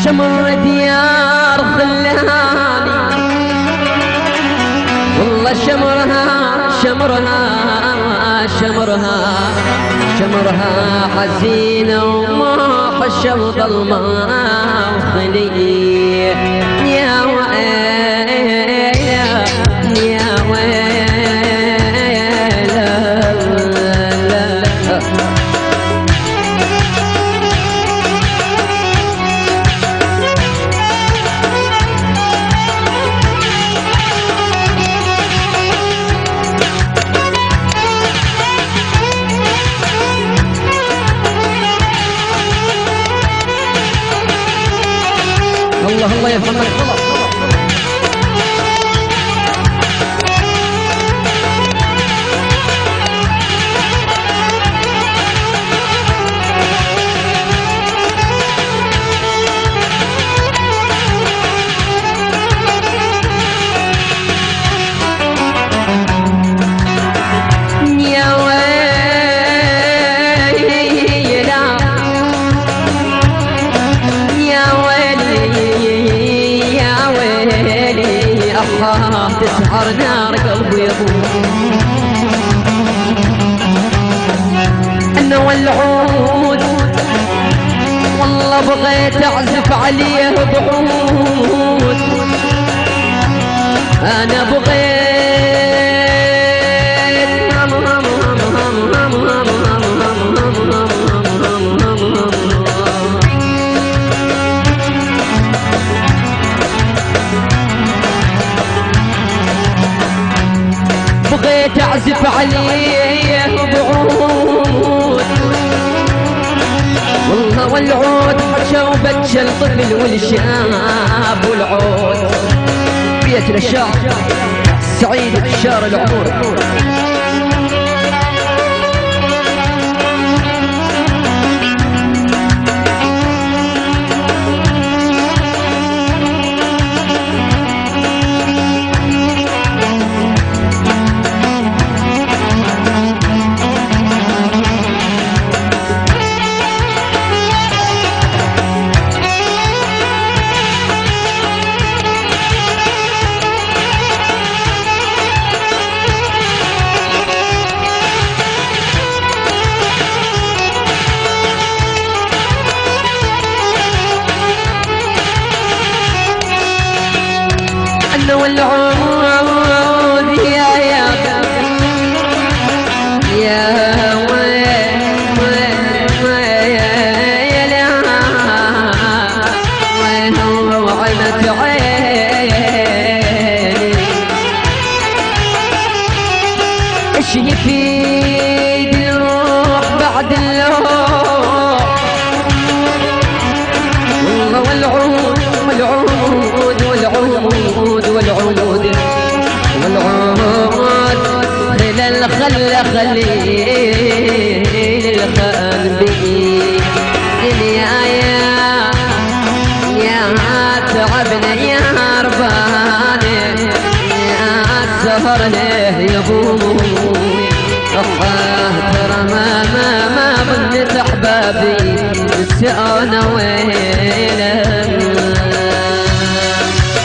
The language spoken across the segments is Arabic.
شمر ديار خلاني والله شمرها حزينة وما حشم ظلمة وخليه يا ويل يا ويل الله الله يا محمد خلاص تسهر نار قلبي يضوء انا والعود والله بغيت اعزف عليه بعود انا بغيت بغيت اعزف عليه بعود والله والعود حشا وبتشا الطفل والشاب والعود بيت للشاعر سعيد بشار العمور والعود يا وين وعمت عيني ايش يفيد الروح بعد اللوح والله والعود خليل الخلبي يا تعبنا يا رباني يا سهرنا يا ابوي ترى ما ظنت احبابي السؤال ويله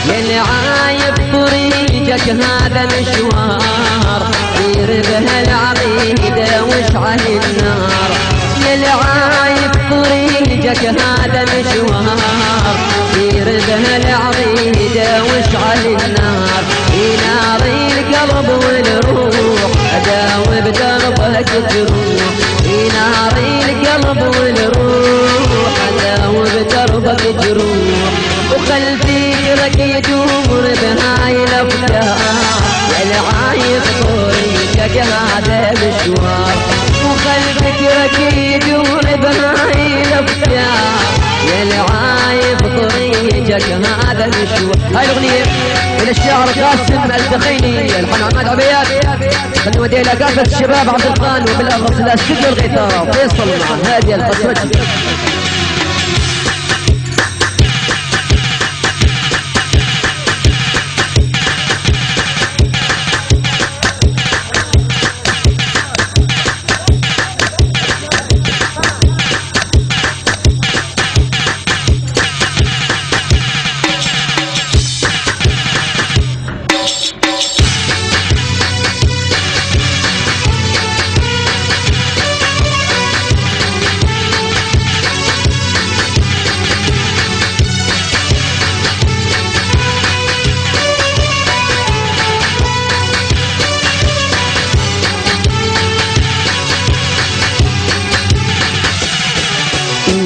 يلي عايب طريقك هذا مشوار سير بها العقيدة واشعل النار يلي عايب طريقك هذا مشوار سير بها العقيدة واشعل النار يناري القلب والروح اداوب دربك تروح يناري القلب والروح اداوب دربك تروح وخلفيرك يدور بهاي الافكار يلي عايب طريقك هذا مشوار وخلفك يدور بهاي الافكار يلي عايب طريقك هذا مشوار. هاي الاغنيه الى الشاعر قاسم الدخيني الحان عماد عبيات خلنا نوديها الى كافه الشباب عبد القان وبالاخص الاستوديو الغيطان فيصل مع هادي القصرجي.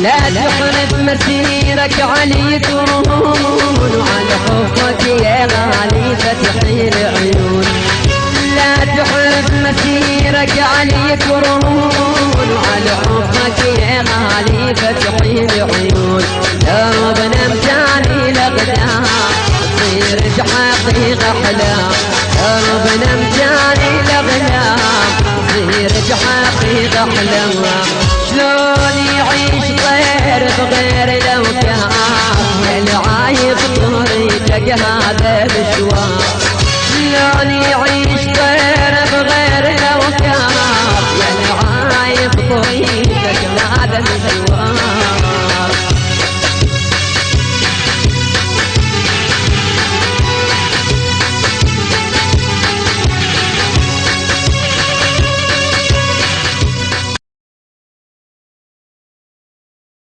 لا تحرف مسيرك علي ترون وعلى حبك يا غالي فتحي العيون لا تحرف مسيرك علي ترون وعلى حبك يا غالي فتحي العيون دربنا امتاني لقدام تصير حقيقة أحلام دربنا امتاني لقدام تصير حقيقة أحلام شلون يعيش طير بغير لو كان العايب طريقك هذا مشوار شلون يعيش طير بغير لو كان العايب طريقك هذا مشوار